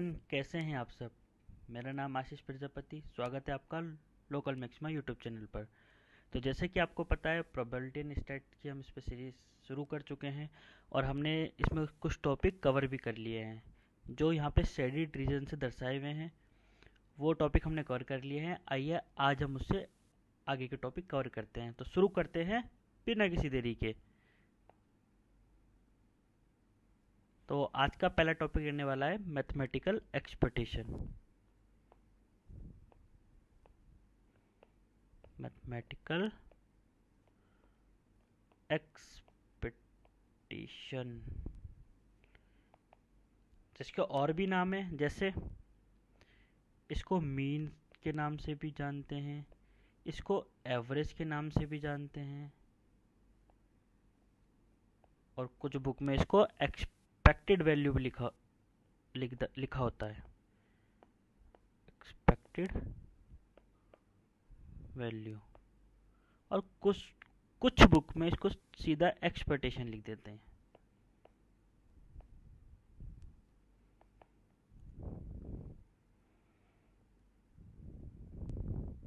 कैसे हैं आप सब। मेरा नाम आशीष प्रजापति। स्वागत है आपका लोकल मैक्सिमा यूट्यूब चैनल पर। तो जैसे कि आपको पता है, प्रोबेबिलिटी एंड स्टैट की हम इस पर सीरीज शुरू कर चुके हैं और हमने इसमें कुछ टॉपिक कवर भी कर लिए हैं जो यहाँ पे शेडिड रीजन से दर्शाए हुए हैं। वो टॉपिक हमने कवर कर लिए हैं। आइए आज हम उससे आगे के टॉपिक कवर करते हैं। तो शुरू करते हैं बिना किसी देरी के। तो आज का पहला टॉपिक रहने वाला है मैथमेटिकल एक्सपेक्टेशन। मैथमेटिकल एक्सपेक्टेशन, जिसके और भी नाम है, जैसे इसको मीन के नाम से भी जानते हैं, इसको एवरेज के नाम से भी जानते हैं, और कुछ बुक में इसको एक्सपेक्टेड वैल्यू भी लिखा होता है। Expected value. और कुछ कुछ बुक में इसको सीधा एक्सपेक्टेशन लिख देते हैं।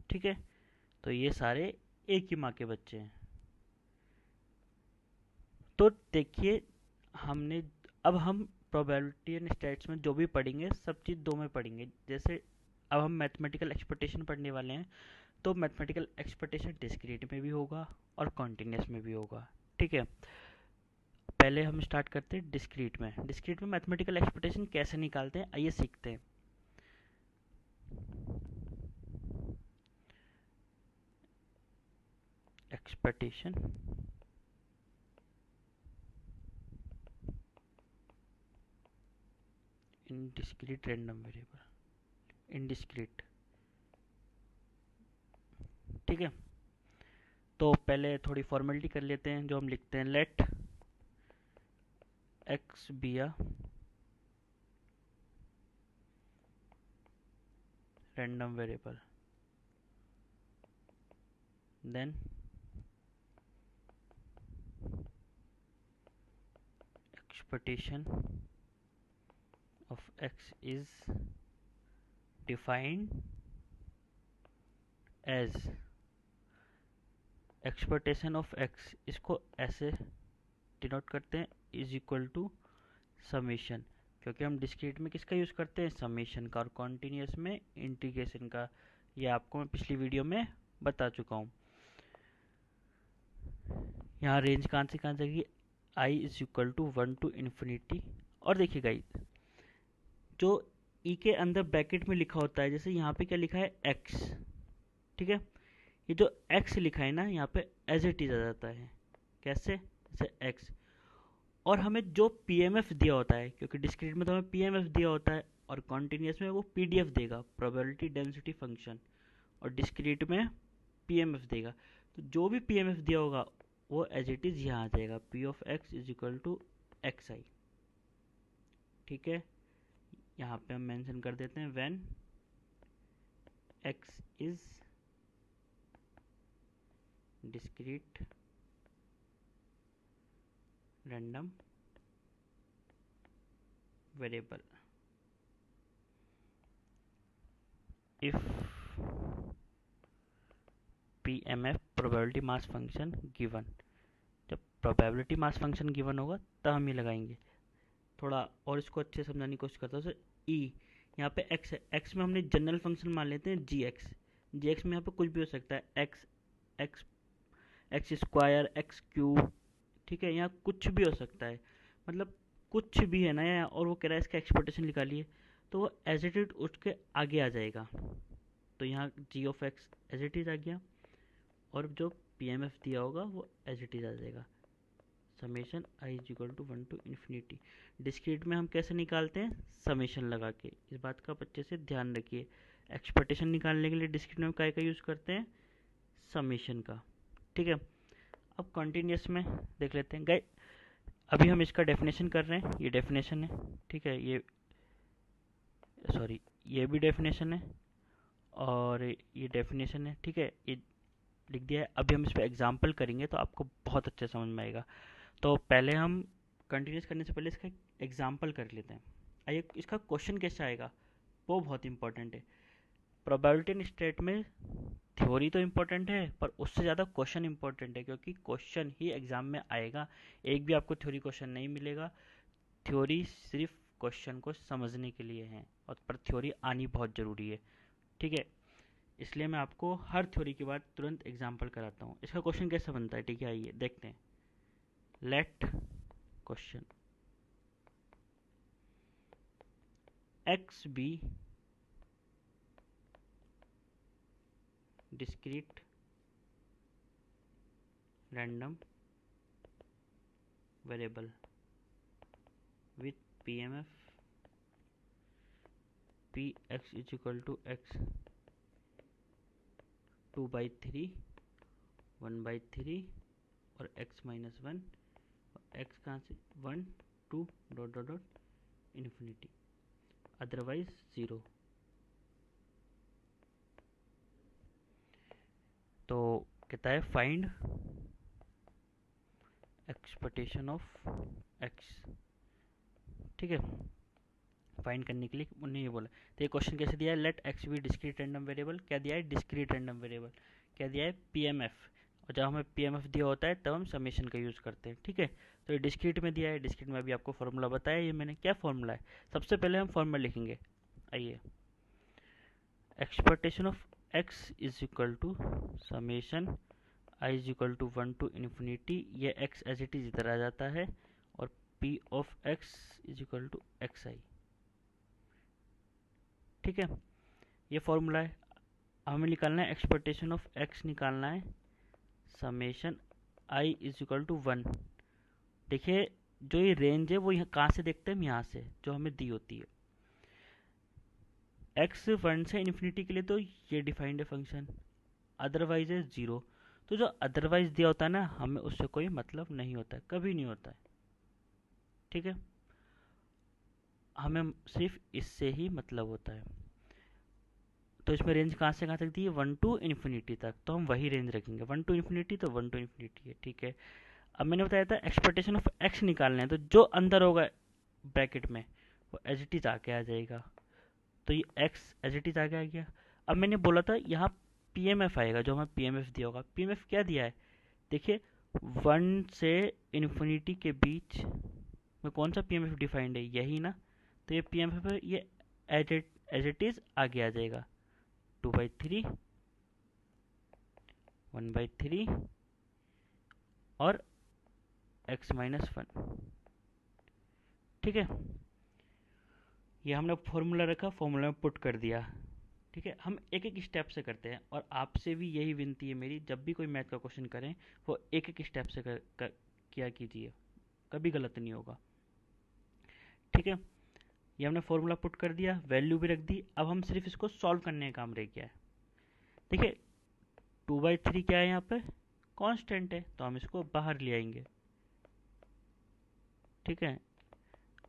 ठीक है, तो ये सारे एक ही माँ के बच्चे हैं। तो देखिए, हमने अब हम प्रोबेबिलिटी एंड स्टैट्स में जो भी पढ़ेंगे सब चीज़ दो में पढ़ेंगे। जैसे अब हम मैथमेटिकल एक्सपेक्टेशन पढ़ने वाले हैं, तो मैथमेटिकल एक्सपेक्टेशन डिस्क्रीट में भी होगा और कॉन्टिन्यूस में भी होगा। ठीक है, पहले हम स्टार्ट करते हैं डिस्क्रीट में। डिस्क्रीट में मैथमेटिकल एक्सपेक्टेशन कैसे निकालते हैं, आइए सीखते हैं। Expectation in discrete random variable, in discrete. ठीक है, तो पहले थोड़ी फॉर्मेलिटी कर लेते हैं जो हम लिखते हैं। Let x be a random variable, then expectation of x is defined as expectation of x, इसको ऐसे डिनोट करते हैं इज इक्वल टू समेशन, क्योंकि हम डिस्क्रीट में किसका यूज़ करते हैं, समेशन का, और कॉन्टिन्यूस में इंटीग्रेशन का। ये आपको मैं पिछली वीडियो में बता चुका हूँ। यहाँ रेंज कहाँ से कहाँ जाएगी, i is equal to 1 to infinity. और देखिए गाइस, जो ई के अंदर ब्रैकेट में लिखा होता है, जैसे यहाँ पे क्या लिखा है, एक्स। ठीक है, ये जो एक्स लिखा है ना, यहाँ पे एज इट इज आ जाता है। कैसे, जैसे एक्स। और हमें जो पीएमएफ दिया होता है, क्योंकि डिस्क्रीट में तो हमें पीएमएफ दिया होता है और कॉन्टिन्यूस में वो पीडीएफ देगा, प्रोबेबिलिटी डेंसिटी फंक्शन, और डिस्क्रीट में पीएमएफ देगा। तो जो भी पीएमएफ दिया होगा वो एज इट इज यहाँ आ जाएगा, p of x is equal to x i. ठीक है, यहाँ पे हम मेंशन कर देते हैं when x is discrete random variable, if PMF probability mass function given. जब प्रोबेबिलिटी मास फंक्शन गिवन होगा तब हम ये लगाएंगे। थोड़ा और इसको अच्छे समझाने की कोशिश करता हूँ। ई यहाँ पे एक्स है, एक्स में हमने जनरल फंक्शन मान लेते हैं जी एक्स। जी एक्स में यहाँ पे कुछ भी हो सकता है, x x x square, x cube. ठीक है, यहाँ कुछ भी हो सकता है, मतलब कुछ भी है ना यहाँ। और वो कह रहा है इसका एक्सपेक्टेशन निकालिए, तो वो एज इट इज उठ के आगे आ जाएगा। तो यहाँ g of x as it is आ गया, और जो पी एम एफ दिया होगा वो एज इट इज आ जाएगा, summation I is equal to 1 to infinity. Discrete में हम कैसे निकालते हैं, समेशन लगा के। इस बात का अच्छे से ध्यान रखिए। एक्सपेक्टेशन निकालने के लिए डिस्क्रीट में काय का यूज़ करते हैं, समेशन का। ठीक है, अब कॉन्टिन्यूस में देख लेते हैं। गाइस, अभी हम इसका डेफिनेशन कर रहे हैं, ये डेफिनेशन है। ठीक है, ये सॉरी, ये भी डेफिनेशन है और ये डेफिनेशन है। ठीक है, ये लिख दिया है। अभी हम इस पर एग्जाम्पल करेंगे तो आपको बहुत अच्छे समझ में आएगा। तो पहले हम कंटिन्यूस करने से पहले इसका एग्जाम्पल कर लेते हैं। आइए इसका क्वेश्चन कैसे आएगा वो बहुत इंपॉर्टेंट है। प्रोबेबिलिटी एंड स्टेट में थ्योरी तो इम्पोर्टेंट है पर उससे ज़्यादा क्वेश्चन इम्पोर्टेंट है, क्योंकि क्वेश्चन ही एग्जाम में आएगा। एक भी आपको थ्योरी क्वेश्चन नहीं मिलेगा। थ्योरी सिर्फ क्वेश्चन को समझने के लिए है, और पर थ्योरी आनी बहुत ज़रूरी है। ठीक है, इसलिए मैं आपको हर थ्योरी के बाद तुरंत एग्जाम्पल कराता हूँ। इसका क्वेश्चन कैसे बनता है, ठीक है, आइए देखते हैं। Let question x be discrete random variable with PMF px is equal to x 2/3 1/3 और x माइनस 1 और x कहाँ से 1 2 dot dot dot infinity, otherwise 0। तो कहता है फाइंड एक्सपेक्टेशन ऑफ x। ठीक है, फाइंड करने के लिए उन्होंने ये बोला। तो ये क्वेश्चन कैसे दिया है, let x be discrete random variable, क्या दिया है डिस्क्रीट रैंडम वेरिएबल, क्या दिया है पीएमएफ। और जब हमें पीएमएफ दिया होता है तब हम समेशन का यूज़ करते हैं। ठीक है, तो ये डिस्क्रीट में दिया है, डिस्क्रीट में अभी आपको फॉर्मूला बताया, ये मैंने क्या फॉर्मूला है। सबसे पहले हम फॉर्मूला लिखेंगे, आइए। Expectation of x is equal to summation I is equal to 1 to infinity, ये एक्स एज इट इज इधर आ जाता है, और p of x is equal to x i. ठीक है, ये फॉर्मूला है। हमें निकालना है एक्सपेक्टेशन ऑफ एक्स, निकालना है summation I is equal to 1। देखिए जो ये रेंज है वो यहाँ कहाँ से देखते हैं हम, यहाँ से जो हमें दी होती है। एक्स 1 से इन्फिनिटी के लिए तो ये डिफाइंड है फंक्शन, अदरवाइज है 0। तो जो अदरवाइज दिया होता है ना, हमें उससे कोई मतलब नहीं होता है, कभी नहीं होता है। ठीक है, हमें सिर्फ इससे ही मतलब होता है। तो इसमें रेंज कहाँ से कहाँ तक दी है, 1 टू इन्फिनिटी तक, तो हम वही रेंज रखेंगे। 1 टू इन्फिनिटी तो 1 टू इन्फिनिटी है। ठीक है, अब मैंने बताया था एक्सपेक्टेशन ऑफ एक्स निकालना है, तो जो अंदर होगा ब्रैकेट में वो एज इट इज आके आ जाएगा। तो ये एक्स एज इट इज आगे आ गया। अब मैंने बोला था यहाँ पीएमएफ आएगा, जो हमें पीएमएफ दिया होगा। पीएमएफ क्या दिया है, देखिए 1 से इन्फिनिटी के बीच में कौन सा पीएमएफ डिफाइंड है, यही ना। तो ये पीएमएफ है, ये एज इट इज आगे आ जाएगा, 2/3 1/3 और x माइनस 1। ठीक है, ये हमने फॉर्मूला रखा, फॉर्मूला में पुट कर दिया। ठीक है, हम एक एक स्टेप से करते हैं, और आपसे भी यही विनती है मेरी, जब भी कोई मैथ का क्वेश्चन करें वो एक एक स्टेप से किया कीजिए, कभी गलत नहीं होगा। ठीक है, ये हमने फॉर्मूला पुट कर दिया, वैल्यू भी रख दी। अब हम सिर्फ इसको सॉल्व करने का काम रह गया है। देखिए 2/3 क्या है, यहाँ पे कांस्टेंट है, तो हम इसको बाहर ले आएंगे। ठीक है,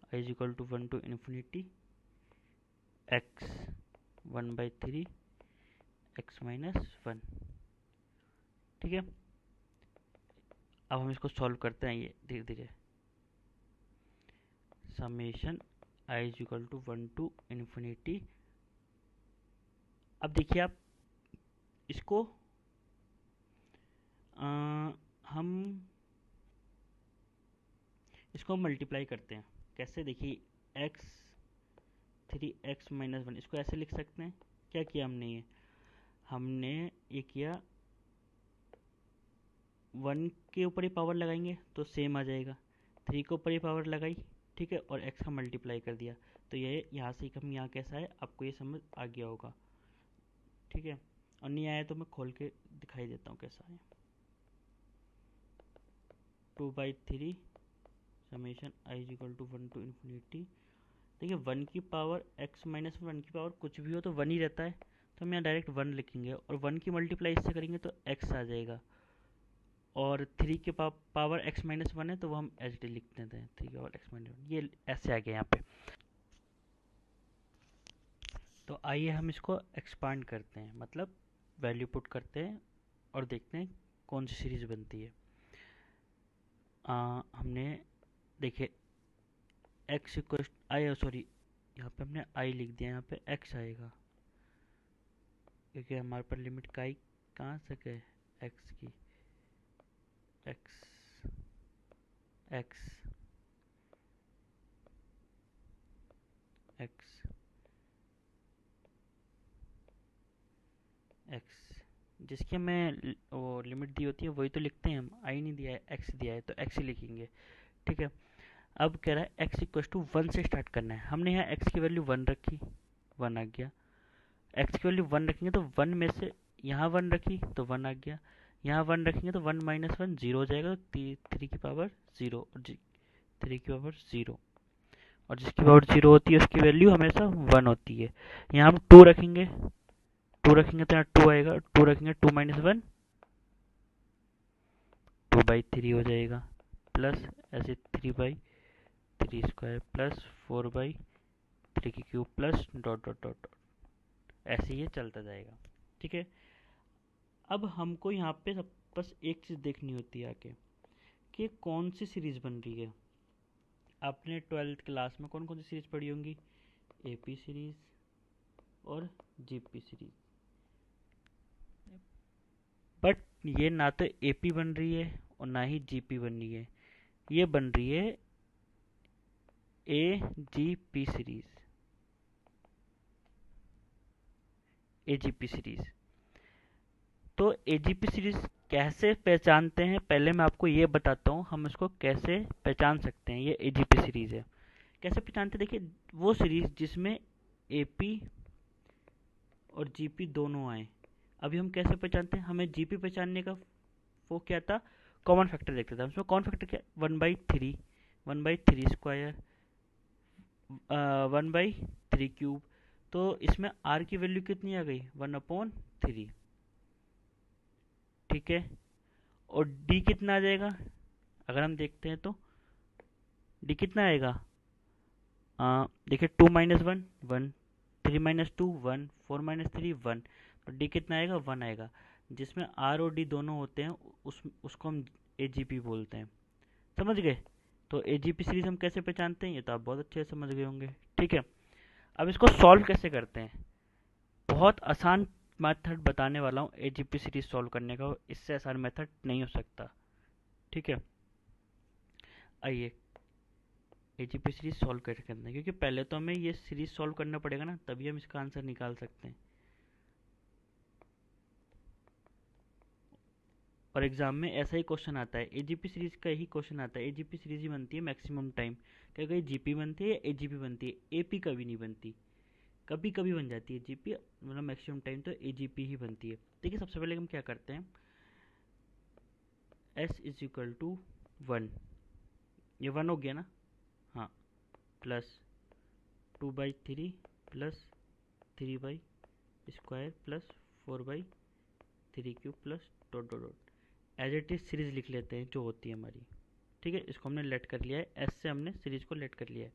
i is equal to 1 to infinity x 1/3 x minus 1। ठीक है, अब हम इसको सॉल्व करते हैं, ये धीरे धीरे। Summation I is equal to 1 to infinity. अब देखिए आप इसको हम इसको मल्टीप्लाई करते हैं। कैसे, देखिए x 3x माइनस 1, इसको ऐसे लिख सकते हैं। क्या किया हमने, ये हमने ये किया 1 के ऊपर ही पावर लगाएंगे तो सेम आ जाएगा, 3 के ऊपर ही पावर लगाई, ठीक है, और x का मल्टीप्लाई कर दिया। तो ये यहाँ से हम यहाँ कैसा है, आपको ये समझ आ गया होगा। ठीक है, और नहीं आया तो मैं खोल के दिखाई देता हूँ कैसा है। 2/3 summation I is equal to 1 to infinity. देखिए 1 की पावर x माइनस 1 की पावर कुछ भी हो तो 1 ही रहता है, तो हम यहाँ डायरेक्ट 1 लिखेंगे, और 1 की मल्टीप्लाई इससे करेंगे तो x आ जाएगा। और 3 के पावर x माइनस 1 है, तो वो हम एच डी लिख देते हैं, 3 की पावर x माइनस 1, ये ऐसे आ गया यहाँ पे। तो आइए हम इसको एक्सपांड करते हैं, मतलब वैल्यू पुट करते हैं और देखते हैं कौन सी सीरीज बनती है। हमने देखिए x इक्वल यहाँ पे हमने आई लिख दिया, यहाँ पे एक्स आएगा क्योंकि हमारे पर लिमिट का आई कहाँ से है, एक्स की, एक्स एक्स एक्स एक्स जिसकी हमें वो लिमिट दी होती है वही तो लिखते हैं हम, आई नहीं दिया है, एक्स दिया है तो एक्स ही लिखेंगे। ठीक है, अब कह रहा है एक्स इक्वल टू वन से स्टार्ट करना है। हमने यहाँ एक्स की वैल्यू वन रखी, वन आ गया। एक्स की वैल्यू वन रखेंगे तो वन में से यहाँ वन रखी तो वन आ गया, यहाँ वन रखेंगे तो वन माइनस वन जीरो हो जाएगा, तो थ्री की पावर जीरो, थ्री की पावर जीरो, और जिसकी पावर जीरो होती है उसकी वैल्यू हमेशा वन होती है। यहाँ हम टू रखेंगे, टू रखेंगे तो यहाँ टू आएगा, टू रखेंगे two minus one two by three हो जाएगा, प्लस ऐसे three by three square plus four by three की cube plus dot dot dot, ऐसे ये चलता जाएगा। ठीक है, अब हमको यहाँ पे सब बस एक चीज़ देखनी होती है आके कि कौन सी सीरीज़ बन रही है। आपने ट्वेल्थ क्लास में कौन कौन सी सीरीज़ पढ़ी होंगी, एपी सीरीज़ और जीपी सीरीज़, बट ये ना तो एपी बन रही है और ना ही जीपी बन रही है, ये बन रही है A G P series, AGP series. तो एजीपी सीरीज़ कैसे पहचानते हैं, पहले मैं आपको ये बताता हूँ हम इसको कैसे पहचान सकते हैं। ये एजीपी सीरीज़ है, कैसे पहचानते हैं, देखिए वो सीरीज़ जिसमें एपी और जीपी दोनों आए। अभी हम कैसे पहचानते हैं, हमें जीपी पहचानने का वो क्या था, कॉमन फैक्टर देखते थे। उसमें कॉमन फैक्टर क्या, one by three square, one by three cube. तो इसमें आर की वैल्यू कितनी आ गई, वन अपॉन थ्री। ठीक है, और डी कितना आ जाएगा, अगर हम देखते हैं तो डी कितना आएगा, देखिए two minus one one, three minus two one, four minus three one, तो डी कितना आएगा, वन आएगा। जिसमें आर और डी दोनों होते हैं उसको हम एजीपी बोलते हैं। समझ गए, तो एजीपी सीरीज हम कैसे पहचानते हैं ये तो आप बहुत अच्छे से समझ गए होंगे। ठीक है, अब इसको सॉल्व कैसे करते हैं, बहुत आसान मेथड बताने वाला हूँ एजीपी सीरीज सॉल्व करने का, इससे आसान मेथड नहीं हो सकता। ठीक है, आइए एजीपी सीरीज सॉल्व कैसे करते हैं, क्योंकि पहले तो हमें ये सीरीज सॉल्व करना पड़ेगा ना, तभी हम इसका आंसर निकाल सकते हैं। और एग्जाम में ऐसा ही क्वेश्चन आता है, एजीपी सीरीज का ही क्वेश्चन आता है, एजीपी सीरीज ही बनती है मैक्सिमम टाइम। क्या कहीं जीपी बनती है या एजीपी बनती है, एपी कभी नहीं बनती, कभी कभी बन जाती है जीपी, मतलब मैक्सिमम टाइम तो एजीपी ही बनती है। देखिए सबसे पहले हम क्या करते हैं, s is equal to one, ये वन हो गया ना, हाँ, plus two by three plus three by square plus four by three cube plus dot dot dot, as it is series लिख लेते हैं जो होती है हमारी। ठीक है, इसको हमने लेट कर लिया है, एस से हमने सीरीज को लेट कर लिया है,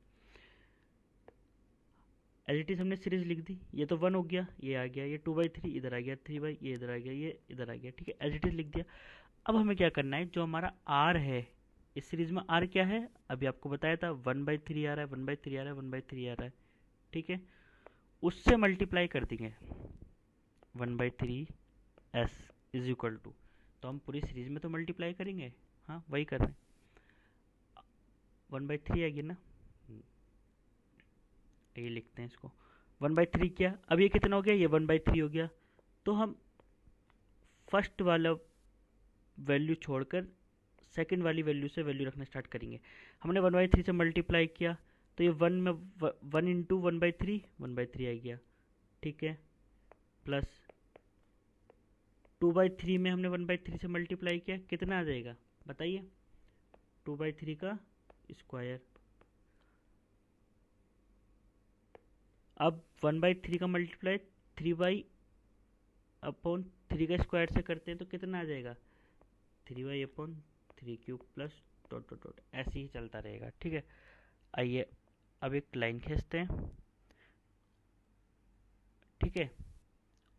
एज इट इज हमने सीरीज लिख दी। ये तो वन हो गया, ये आ गया, ये टू बाई थ्री इधर आ गया, थ्री बाई ये इधर आ गया, ये इधर आ गया। ठीक है, एज इट इज लिख दिया। अब हमें क्या करना है, जो हमारा आर है इस सीरीज में, आर क्या है अभी आपको बताया था, वन बाई थ्री आ रहा है, वन बाई थ्री आ रहा है, वन बाई थ्री आ रहा है। ठीक है, उससे मल्टीप्लाई कर देंगे, one by three s is equal to, तो हम पूरी सीरीज में तो मल्टीप्लाई करेंगे, हाँ वही कर रहे हैं, वन बाई थ्री आएगी ना, ये लिखते हैं इसको, वन बाई थ्री किया, अब ये कितना हो गया, ये वन बाई थ्री हो गया। तो हम फर्स्ट वाला वैल्यू छोड़कर सेकंड वाली वैल्यू से वैल्यू रखना स्टार्ट करेंगे। हमने वन बाई थ्री से मल्टीप्लाई किया तो ये वन में one into one by three आ गया। ठीक है, प्लस टू बाई थ्री में हमने वन बाई थ्री से मल्टीप्लाई किया, कितना आ जाएगा बताइए, टू बाई थ्री का स्क्वायर। अब वन बाई थ्री का multiply three by upon three का स्क्वायर से करते हैं तो कितना आ जाएगा, three by upon three cube plus dot dot dot, ऐसे ही चलता रहेगा। ठीक है, आइए अब एक लाइन खींचते हैं। ठीक है,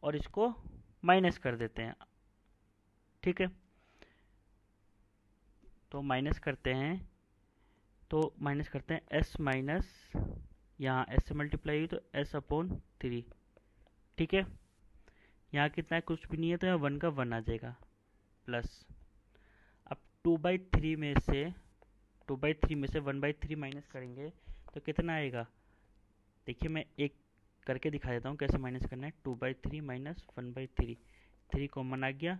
और इसको माइनस कर देते हैं। ठीक है, तो माइनस करते हैं, तो माइनस करते हैं एस माइनस यहाँ एस से मल्टीप्लाई हुई तो एस अपॉन 3। ठीक है, यहाँ कितना है, कुछ भी नहीं है, तो यहाँ 1 का 1 आ जाएगा प्लस। अब 2/3 में से 1/3 माइनस करेंगे तो कितना आएगा। देखिए मैं एक करके दिखा देता हूँ कैसे माइनस करना है। 2/3 माइनस 1/3, 3 कॉमन आ गया,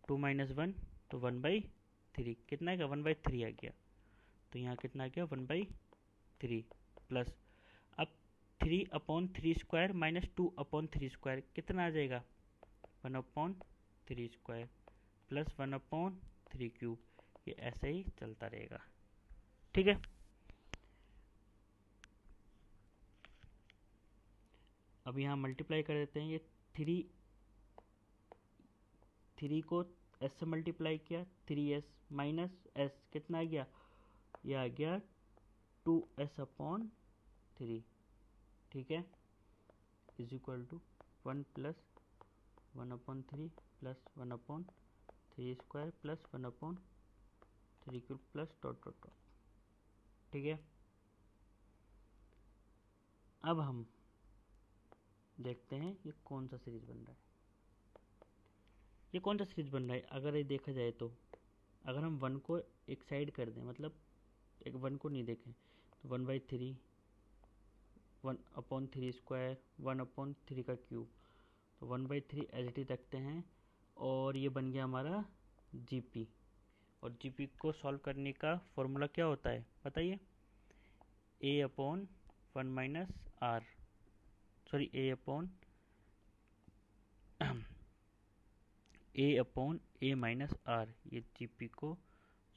2 माइनस 1 तो 1/3, कितना आएगा 1/3 आ गया। तो यहाँ कितना आ गया 1/3 प्लस। अब 3/3² माइनस 2/3² कितना आ जाएगा 1/3² प्लस 1/3³ ये ऐसे ही चलता रहेगा। ठीक है, अब यहाँ मल्टीप्लाई कर देते हैं। ये 3 को s से मल्टीप्लाई किया, 3s माइनस s कितना आ गया, ये आ गया 2s/3। ठीक है, is equal to 1 plus 1/3 plus 1/3² plus 1/3³ plus dot dot dot. ठीक है, अब हम देखते हैं ये कौन सा सीरीज बन रहा है। ये कौन सा सीरीज बन रहा है, अगर ये देखा जाए तो अगर हम 1 को एक साइड कर दें, मतलब एक 1 को नहीं देखें, तो 1/3, 1/3², 1/3³ तो 1/3 एज इट इज रखते हैं। और ये बन गया हमारा जीपी। और जीपी को सॉल्व करने का फॉर्मूला क्या होता है बताइए, a/1 minus r, sorry a minus r, ये जीपी को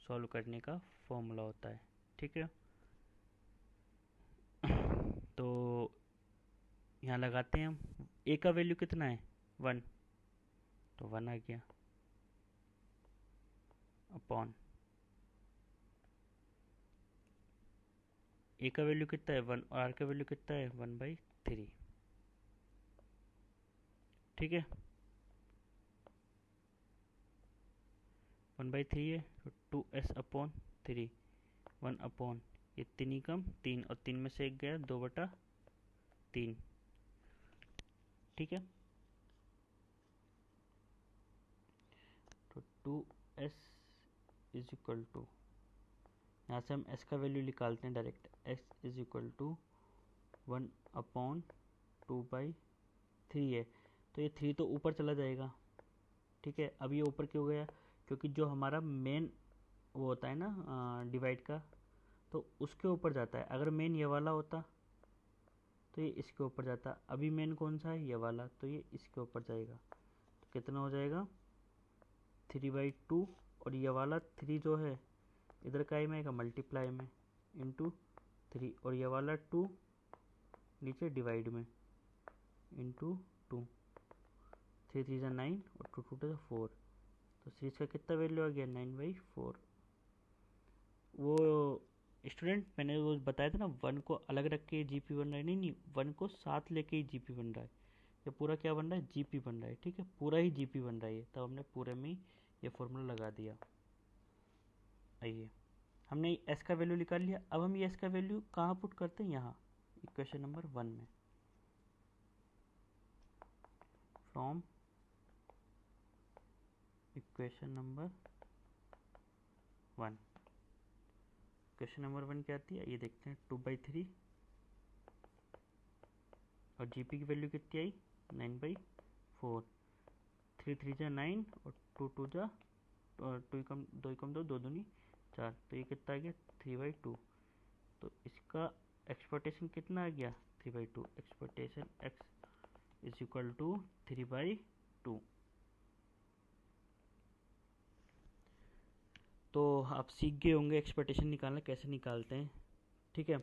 सॉल्व करने का फॉर्मूला होता है। ठीक है, तो यहाँ लगाते हैं हम। ए का वैल्यू कितना है 1, तो 1 आ गया अपॉन ए का वैल्यू कितना है 1 और आर का वैल्यू कितना है 1/3। ठीक है, 1/3 है तो 2s/3, 1 अपॉन ये 3 ही कम 3 और 3 में से 1 गया 2/3। ठीक है, तो 2s इज इक्वल टू, यहाँ से हम s का वैल्यू निकालते हैं direct, s is equal to 1/2/3 है, तो ये 3 तो ऊपर चला जाएगा। ठीक है, अब ये ऊपर क्यों गया, क्योंकि जो हमारा मेन वो होता है ना डिवाइड का, तो उसके ऊपर जाता है। अगर मेन ये वाला होता तो ये इसके ऊपर जाता, अभी मेन कौन सा है ये वाला, तो ये इसके ऊपर जाएगा। तो कितना हो जाएगा 3/2, और ये वाला 3 जो है इधर का में आएगा मल्टीप्लाई में इंटू 3, और ये वाला 2 नीचे डिवाइड में इंटू 2, 3 3 जा 9 और 2 2 जा 4, तो सीरीज का कितना वैल्यू आ गया 9/4। वो स्टूडेंट मैंने वो बताया था ना 1 को अलग रख के जीपी बन रहा है, नहीं 1 को साथ लेके ही जीपी बन रहा है। ये पूरा क्या बन रहा है जीपी बन रहा है। ठीक है, पूरा ही जीपी बन रहा है, तब हमने पूरे में ही ये फॉर्मूला लगा दिया। आइए, हमने एस का वैल्यू निकाल लिया। अब हम ये एस का वैल्यू कहाँ पुट करते हैं, यहाँ इक्वेशन नंबर 1 में। From equation number 1, equation number 1 क्या आती है ये देखते हैं, 2/3 और जीपी की वैल्यू कितनी आई 9/4, 3 3 जा 9 और 2 2 जा 2 कम 2 कम 2 2 दूनी 4, तो ये कितना आ गया 3/2। तो इसका एक्सपेक्टेशन कितना आ गया 3/2, expectation x is equal to 3/2। तो आप सीख गए होंगे एक्सपेक्टेशन निकालना कैसे निकालते हैं। ठीक है,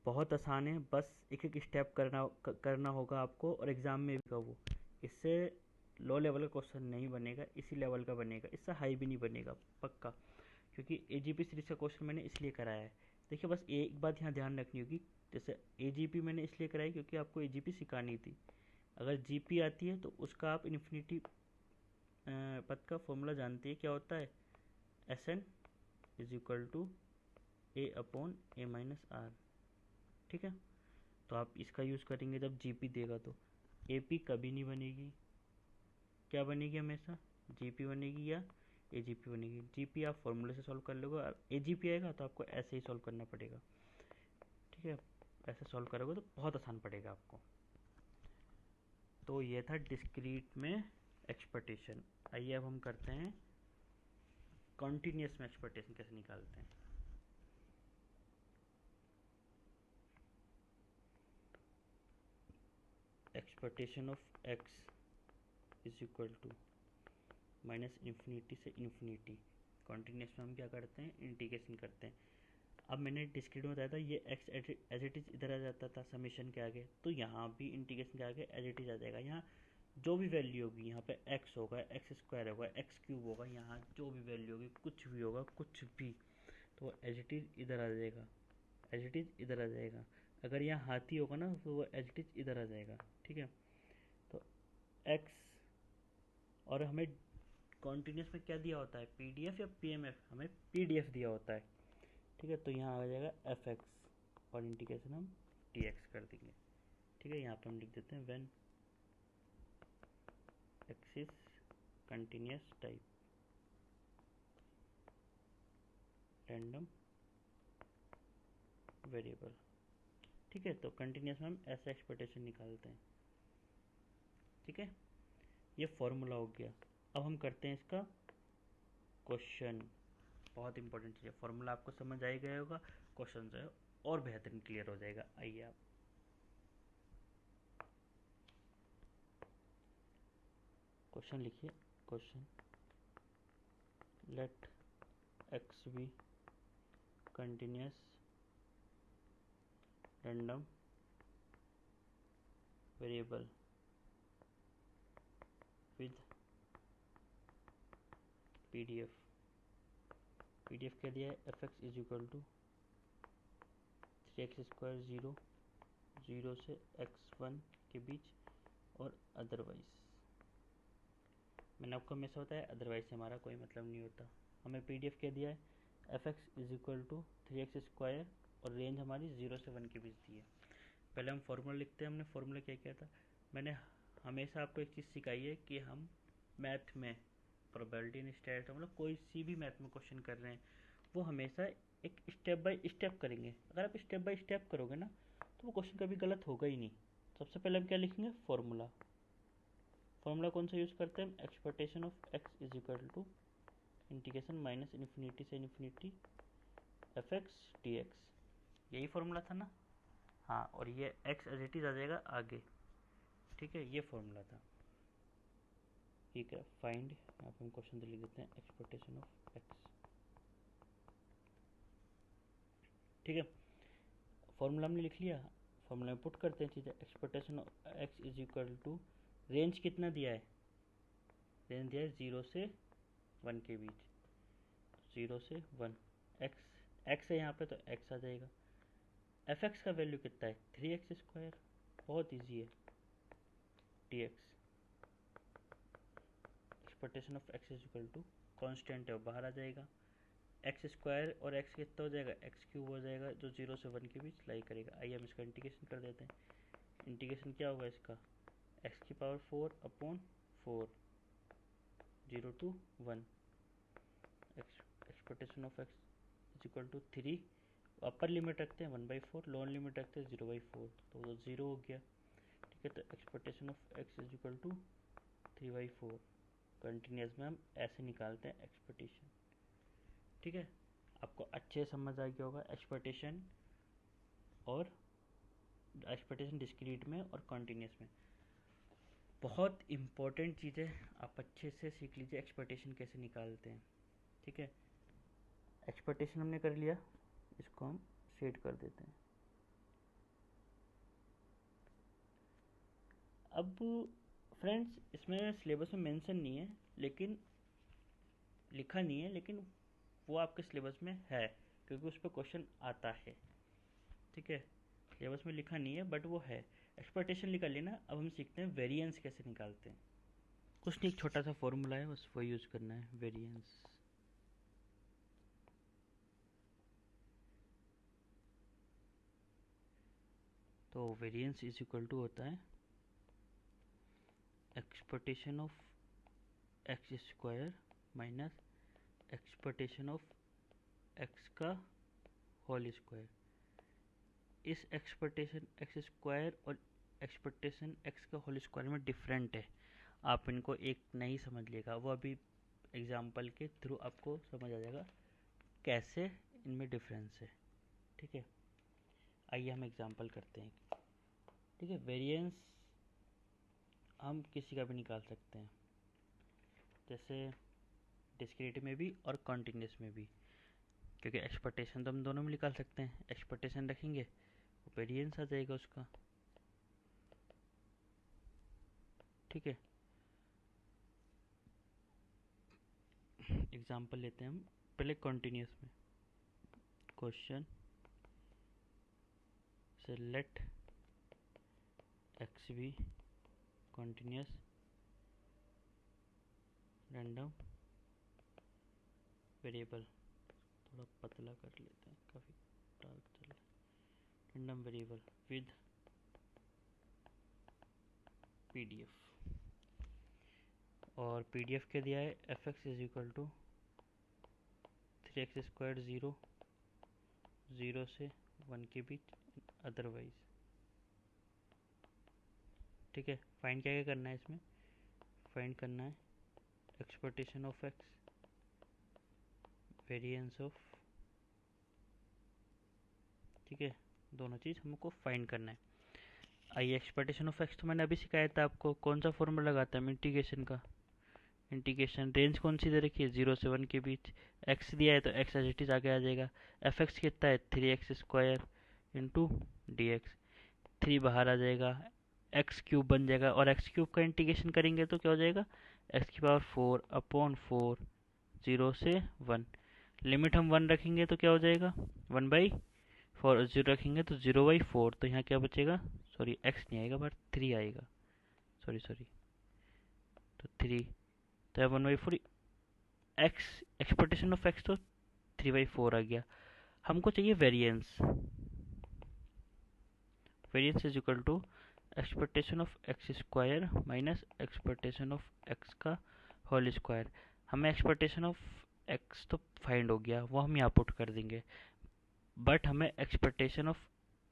बहुत आसान है, बस एक एक स्टेप करना होगा आपको, और एग्ज़ाम में भी का वो, इससे लो लेवल का क्वेश्चन नहीं बनेगा, इसी लेवल का बनेगा, इससे हाई भी नहीं बनेगा पक्का, क्योंकि एजीपी सीरीज का क्वेश्चन मैंने इसलिए कराया है। देखिए बस एक बात यहाँ ध्यान रखनी होगी, जैसे एजीपी मैंने इसलिए कराई क्योंकि आपको एजीपी सिखानी थी। अगर जीपी आती है तो उसका आप इन्फिनिटी पद का फॉर्मूला जानती है क्या होता है, s n is equal to a/a minus r. ठीक है, तो आप इसका यूज़ करेंगे जब जीपी देगा तो। एपी कभी नहीं बनेगी, क्या बनेगी हमेशा, जीपी बनेगी या एजीपी बनेगी। जीपी आप फॉर्मूले से सॉल्व कर लोगे, और एजीपी आएगा तो आपको ऐसे ही सॉल्व करना पड़ेगा। ठीक है, ऐसे सॉल्व करोगे तो बहुत आसान पड़ेगा आपको। तो ये था डिस्क्रीट में एक्सपेक्टेशन। आइए अब हम करते हैं कॉन्टिन्यूस में एक्सपेक्टेशन कैसे निकालते हैं। Expectation of x is equal to minus infinity से इन्फिनिटी। कॉन्टिन्यूस में हम क्या करते हैं, इंटीग्रेशन करते हैं। अब मैंने डिस्क्रीट में बताया था ये एक्स एज इट इज इधर आ जाता था समीशन के आगे, तो यहाँ भी इंटीग्रेशन के आगे एज इट इज आ जाएगा। यहाँ जो भी वैल्यू होगी, यहाँ पे एक्स होगा, एक्स स्क्वायर होगा, एक्स क्यूब होगा, यहाँ जो भी वैल्यू होगी, कुछ भी होगा, कुछ भी, तो एज इट इज इधर आ जाएगा, एज इट इज इधर आ जाएगा। अगर यहाँ हाथी होगा ना तो वो एज इट इज इधर आ जाएगा। ठीक है, तो एक्स, और हमें कॉन्टिन्यूस में क्या दिया होता है, पीडीएफ या पीएमएफ, हमें पीडीएफ दिया होता है। ठीक है, तो यहाँ आ जाएगा एफ एक्स और इंटीग्रेशन हम टी एक्स कर देंगे। ठीक है, यहाँ पर हम लिख देते हैं when x is continuous type random variable. ठीक है, तो कंटिन्यूस में हम ऐसा एक्सपेक्टेशन निकालते हैं। ठीक है, ये फॉर्मूला हो गया। अब हम करते हैं इसका क्वेश्चन। बहुत इंपॉर्टेंट चीज़ है, फॉर्मूला आपको समझ आ गया होगा, क्वेश्चन जो है और बेहतरीन क्लियर हो जाएगा। आइए आप क्वेश्चन लिखिए। Question, let x be continuous random variable with PDF. PDF क्या दिया है, f x is equal to 3x square 0 0 से x1 के बीच और अदरवाइज। मैंने आपको हमेशा बताया अदरवाइज से हमारा कोई मतलब नहीं होता। हमें पीडीएफ क्या दिया है, f x is equal to 3x square और रेंज हमारी 0 से 1 के बीच दी है। पहले हम फॉर्मूला लिखते हैं। हमने फॉर्मूला क्या किया था, मैंने हमेशा आपको एक चीज़ सिखाई है कि हम मैथ में प्रोबेबिलिटी एंड स्टैटिस्टिक्स, मतलब कोई सी भी मैथ में क्वेश्चन कर रहे हैं, वो हमेशा एक स्टेप बाय स्टेप करेंगे। अगर आप स्टेप बाय स्टेप करोगे ना तो वो क्वेश्चन कभी गलत होगा ही नहीं। सबसे पहले हम क्या लिखेंगे, फॉर्मूला। फॉर्मूला कौन सा यूज़ करते हैं, expectation of x is equal to integration minus infinity से infinity f x d x. यही फॉर्मूला था ना। हाँ, और ये एक्स एज इट इज आ जाएगा आगे। ठीक है, ये फॉर्मूला था। ठीक है, फाइंड, यहाँ पे हम क्वेश्चन लिख देते हैं एक्सपेक्टेशन ऑफ एक्स। ठीक है, फॉर्मूला हमने लिख लिया। फॉर्मूला में पुट करते हैं चीज़ें। Expectation of x is equal to, range कितना दिया है, रेंज दिया है 0 से 1 के बीच, 0 से 1। एक्स एक्स है यहाँ पे तो एक्स आ जाएगा। एफ एक्स का वैल्यू कितना है, 3x स्क्वायर, बहुत ईजी है, t x. Expectation of x is equal to, constant है वो बाहर आ जाएगा, एक्स स्क्वायर और एक्स कितना हो जाएगा, एक्स क्यूब हो जाएगा, जो 0 से 1 के बीच लाई करेगा। आइए हम इसका इंटीग्रेशन कर देते हैं। इंटीग्रेशन क्या होगा इसका, एक्स की power 4 upon 4, 0 to 1। Expectation of x is equal to 3, upper limit रखते हैं 1/4, लोअर लिमिट रखते हैं 0/4, तो वो 0 हो गया। ठीक है, तो expectation of x is equal to 3/4। Continuous में हम ऐसे निकालते हैं एक्सपेक्टेशन। ठीक है, आपको अच्छे समझ आ गया होगा एक्सपेक्टेशन, और एक्सपेक्टेशन डिस्क्रीट में और कॉन्टिन्यूस में। बहुत इम्पोर्टेंट चीज़ें आप अच्छे से सीख लीजिए, एक्सपेक्टेशन कैसे निकालते हैं। ठीक है, एक्सपेक्टेशन हमने कर लिया, इसको हम सेट कर देते हैं। अब फ्रेंड्स, इसमें सिलेबस में मेंशन नहीं है, लेकिन लिखा नहीं है, लेकिन वो आपके सिलेबस में है क्योंकि उस पर क्वेश्चन आता है। ठीक है, सिलेबस में लिखा नहीं है बट वो है। एक्सपेक्टेशन निकाल लेना। अब हम सीखते हैं वेरिएंस कैसे निकालते हैं। कुछ नहीं, एक छोटा सा फॉर्मूला है, बस वो यूज़ करना है, वेरिएंस। तो वेरिएंस इज इक्वल टू होता है expectation of x square minus expectation of x का होल स्क्वायर। इस एक्सपेक्टेशन एक्स स्क्वायर और एक्सपेक्टेशन एक्स का होल स्क्वायर में डिफरेंट है, आप इनको एक नहीं समझ लेगा, वो अभी एग्जाम्पल के थ्रू आपको समझ आ जाएगा कैसे इनमें डिफरेंस है। ठीक है, आइए हम एग्जाम्पल करते हैं। ठीक है, वेरिएंस हम किसी का भी निकाल सकते हैं, जैसे डिस्क्रीट में भी और कॉन्टिन्यूस में भी, क्योंकि एक्सपेक्टेशन तो हम दोनों में निकाल सकते हैं। एक्सपेक्टेशन रखेंगे तो वेरिएंस आ जाएगा उसका। ठीक है, एग्जाम्पल लेते हैं हम पहले कॉन्टिन्यूस में। क्वेश्चन से let x be continuous random variable, थोड़ा पतला कर लेते हैं, काफ़ी डार्क चल रहा है। रैंडम वेरिएबल विद पीडीएफ, और पीडीएफ के दिया है f x is equal to 3x square 0 से 1 के बीच अदरवाइज। ठीक है, फाइंड क्या क्या करना है इसमें, फाइंड करना है expectation of x, variance of. ठीक है, दोनों चीज़ हमको फाइंड करना है। आइए, एक्सपेक्टेशन ऑफ एक्स तो मैंने अभी सिखाया था आपको, कौन सा फॉर्मूला लगाता है इंटीग्रेशन का। इंटीग्रेशन रेंज कौन सी दे रखी है, 0 से 1 के बीच। एक्स दिया है तो एक्स एज इट इज आगे आ जाएगा। एफ एक्स कितना है, 3x square into d x, 3 बाहर आ जाएगा, एक्स क्यूब बन जाएगा, और एक्स क्यूब का इंटीग्रेशन करेंगे तो क्या हो जाएगा, एक्स की पावर 4 अपॉन 4, 0 से 1। लिमिट हम 1 रखेंगे तो क्या हो जाएगा, 1/4, 0 रखेंगे तो 0/4, तो यहाँ क्या बचेगा, सॉरी एक्स नहीं आएगा बट 3 आएगा, सॉरी तो 3, तो 1/4 एक्स, एक्सपेक्टेशन ऑफ एक्स तो 3/4 आ गया। हमको चाहिए variance, variance is equal to expectation of x square minus expectation of x का होल स्क्वायर। हमें एक्सपेक्टेशन ऑफ एक्स तो फाइंड हो गया, वो हम यहाँ पुट कर देंगे, बट हमें expectation of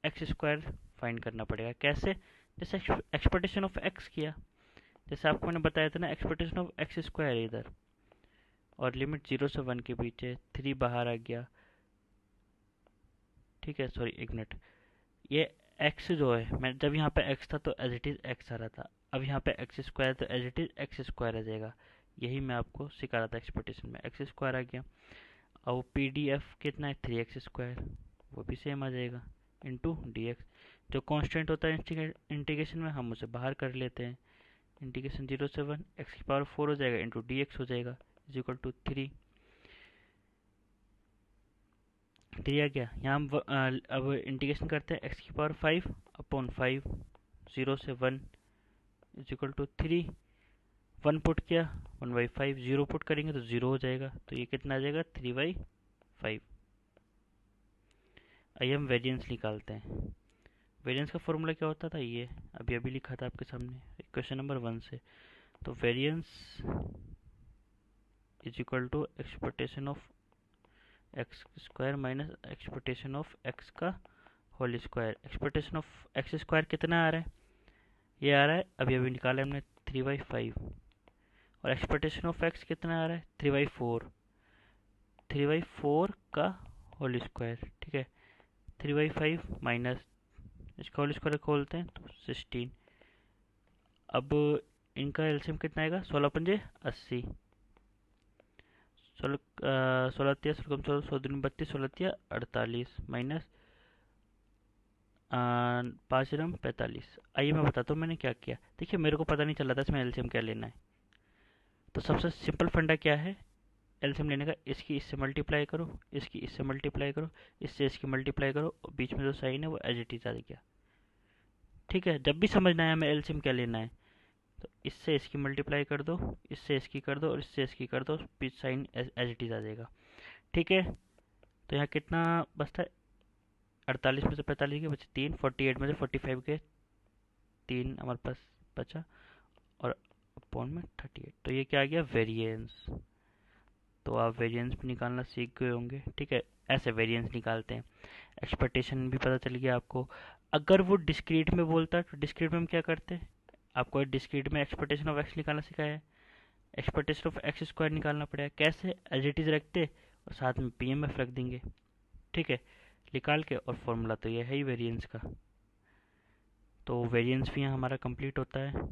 x square find करना पड़ेगा। कैसे, जैसे एक्सपेक्टेशन ऑफ एक्स किया, जैसे आपको मैंने बताया था ना, एक्सपेक्टेशन ऑफ एक्स स्क्वायर इधर, और लिमिट 0 से 1 के बीच है, 3 बाहर आ गया। ठीक है, सॉरी एक मिनट, ये एक्स जो है, मैं जब यहाँ पे एक्स था तो एज इट इज एक्स आ रहा था, अब यहाँ पे एक्स स्क्वायर तो as it is x square आ जाएगा। यही मैं आपको सिखा रहा था, एक्सपेक्टेशन में एक्स स्क्वायर आ गया। और पी डी एफ कितना है, 3x स्क्वायर, वो भी सेम आ जाएगा इंटू डी एक्स। जो कांस्टेंट होता है इंटीग्रेशन में, हम उसे बाहर कर लेते हैं। इंटीग्रेशन 0 से 1, एक्स की पावर 4 हो जाएगा इंटू डी एक्स हो जाएगा, इज इक्वल टू 3। 3 आ गया। यहाँ हम अब इंटीग्रेशन करते हैं, एक्स की पावर 5 अपॉन 5, 0 से 1 इज इक्वल टू 3। 1 पुट किया, 1/5, 0 पुट करेंगे तो 0 हो जाएगा, तो ये कितना आ जाएगा, 3/5। आइए हम वेरिएंस निकालते हैं। वेरिएंस का फॉर्मूला क्या होता था, ये अभी लिखा था आपके सामने क्वेश्चन नंबर 1 से। तो variance is equal to expectation of x square minus expectation of x का whole square. Expectation of x square कितना आ रहा है, ये आ रहा है, अभी निकाला हमने 3/5, और एक्सपेक्टेशन ऑफ एक्स कितना आ रहा है, 3/4, 3/4 का होल स्क्वायर। ठीक है, 3/5 माइनस इसका होल स्क्वायर खोलते हैं तो 16। अब इनका एलसीएम कितना आएगा, 16 पंजे 80, 16 तिया 16 16 32, 16 तिया 48 माइनस 5 रम 45। आइए मैं बताता हूँ मैंने क्या किया। देखिए, मेरे को पता नहीं चल रहा था इसमें एलसीएम क्या लेना है, तो सबसे सिंपल फंडा क्या है एलसीएम लेने का, इसकी इससे मल्टीप्लाई करो, इसकी इससे मल्टीप्लाई करो, इससे इसकी मल्टीप्लाई करो, और बीच में जो साइन है वो एज इट इज आ गया। ठीक है, जब भी समझना है हमें एलसीएम क्या लेना है, तो इससे इसकी मल्टीप्लाई कर दो, इससे इसकी कर दो, और इससे इसकी कर दो, बीच साइन एज इट इज आ जाएगा। ठीक है, तो यहाँ कितना बचता है, 48 में से 45 के बचे 3, 48 में से 45 के 3 हमारे पास बचा, और अपॉन में 38, तो ये क्या आ गया, वेरिएंस। तो आप वेरिएंस भी निकालना सीख गए होंगे, ठीक है। ऐसे वेरिएंस निकालते हैं। एक्सपेक्टेशन भी पता चल गया आपको। अगर वो डिस्क्रीट में बोलता है तो डिस्क्रीट में हम क्या करते हैं, आपको डिस्क्रीट में एक्सपेक्टेशन ऑफ एक्स निकालना सिखाया है। एक्सपेक्टेशन ऑफ एक्स स्क्वायर निकालना पड़ेगा, कैसे, एज इट इज रखते और साथ में पीएमएफ रख देंगे, ठीक है, निकाल के। और फॉर्मूला तो ये है ही वेरिएंस का। तो वेरिएंस भी यहाँ हमारा कंप्लीट होता है,